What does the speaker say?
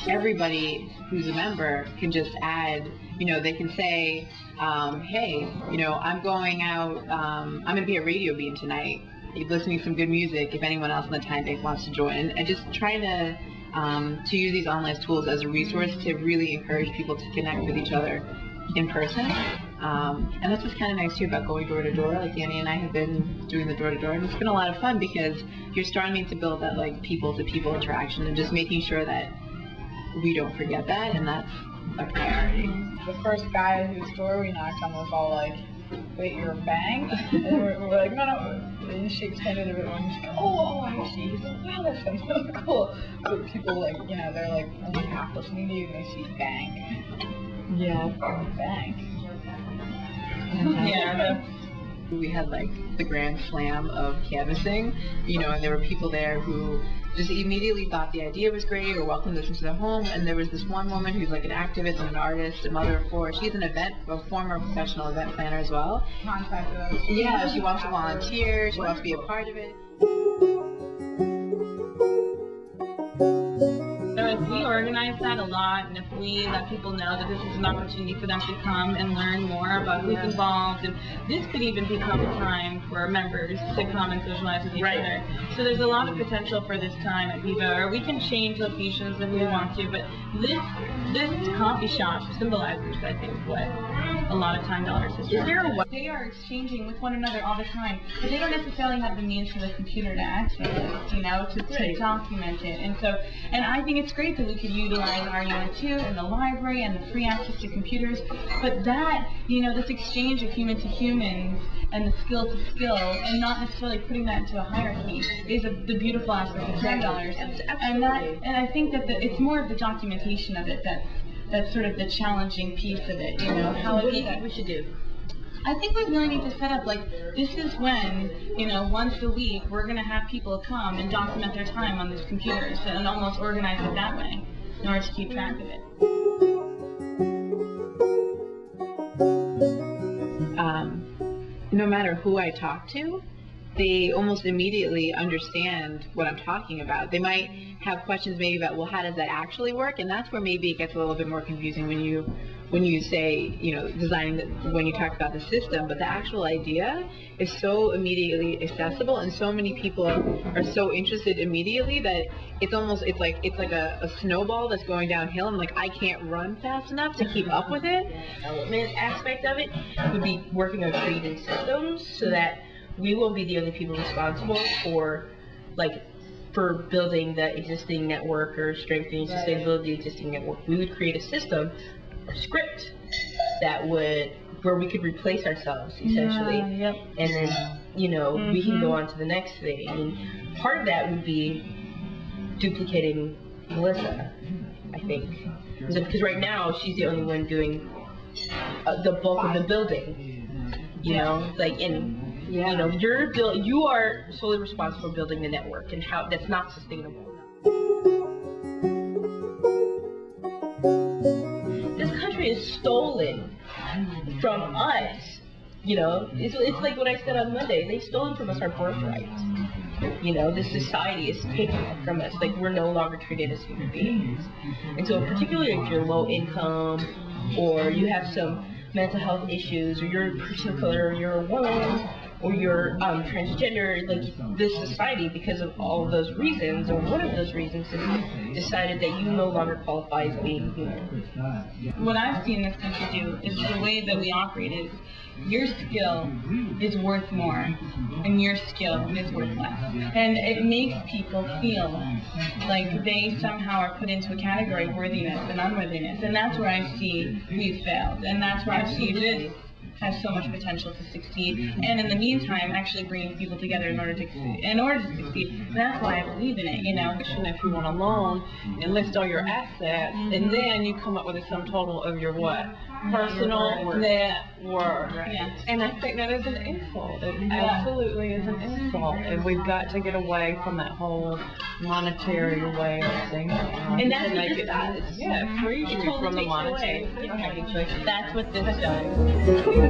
everybody who's a member can just add, they can say, hey, I'm going out, I'm going to be at Radio Beam tonight, listening to some good music, if anyone else in the TimeBank wants to join. And just trying to use these online tools as a resource to really encourage people to connect with each other in person. And that's what's kind of nice too about going door to door. Like Danny and I have been doing the door to door, and it's been a lot of fun because you're starting to build that like people to people interaction and just making sure that we don't forget that, and that's a priority. The first guy whose door we knocked on was all like, wait, you're a bank? And we're like, no. And she explained it a bit more, and she's like, oh, I see. He's like, wow, that sounds so cool. But people like, they're like only half listening to you and they see bank. Yeah. Bank. Yeah. We had like the grand slam of canvassing, and there were people there who just immediately thought the idea was great or welcomed us into their home. And there was this one woman who's like an activist and an artist, a mother of four. She's a former professional event planner as well. Contacted us. Yeah, she wants to volunteer. She wants to be a part of it. So if we organize that a lot, and if we let people know that this is an opportunity for them to come and learn more about who's involved, and this could even become a time for members to come and socialize with each other. So there's a lot of potential for this time at Viva, or we can change locations if we want to, but this coffee shop symbolizes, I think, what a lot of time dollars is. They are exchanging with one another all the time, but they don't necessarily have the means for the computer to access it, to document it. And I think it's great that we could utilize RUN2 and the library and the free access to computers, but that, this exchange of human to humans and the skill to skill, and not necessarily putting that into a hierarchy, is the beautiful aspect of time dollars. And I think that it's more of the documentation of it that's sort of the challenging piece of it. How what do you think we should do? I think we really need to set up, like, this is when, once a week, we're going to have people come and document their time on these computers and almost organize it that way in order to keep track of it. No matter who I talk to, they almost immediately understand what I'm talking about. They might have questions maybe about, well, how does that actually work? And that's where maybe it gets a little bit more confusing when you say, designing when you talk about the system, but the actual idea is so immediately accessible, and so many people are so interested immediately that it's like a snowball that's going downhill, and like I can't run fast enough to keep up with it. The development aspect of it would be working on creating systems so that we won't be the only people responsible for building the existing network or strengthening sustainability of the existing network. We would create a system or script where we could replace ourselves essentially, and then we can go on to the next thing. And part of that would be duplicating Melissa, I think, because right now she's the only one doing the bulk of the building. You are solely responsible for building the network, and how that's not sustainable. This country is stolen from us. It's like what I said on Monday. They've stolen from us our birthright. This society is taking it from us. Like, we're no longer treated as human beings. And so particularly if you're low income, or you have some mental health issues, or you're a person of color, or you're a woman, or you're transgender, like, this society, because of all of those reasons, or one of those reasons, has decided that you no longer qualify as being human. What I've seen this country do is the way that we operate is your skill is worth more, and your skill is worth less. And it makes people feel like they somehow are put into a category of worthiness and unworthiness. And that's where I see we've failed. And that's where I see this has so much potential to succeed, and in the meantime actually bringing people together in order to succeed. That's why I believe in it, If you want a loan, enlist all your assets, and then you come up with a sum total of your what? Personal net worth. Yes. And I think that is an insult. It absolutely is an insult, and we've got to get away from that whole monetary way of thinking. And that's what this does. Yeah, free you from the monetary. That's what this does.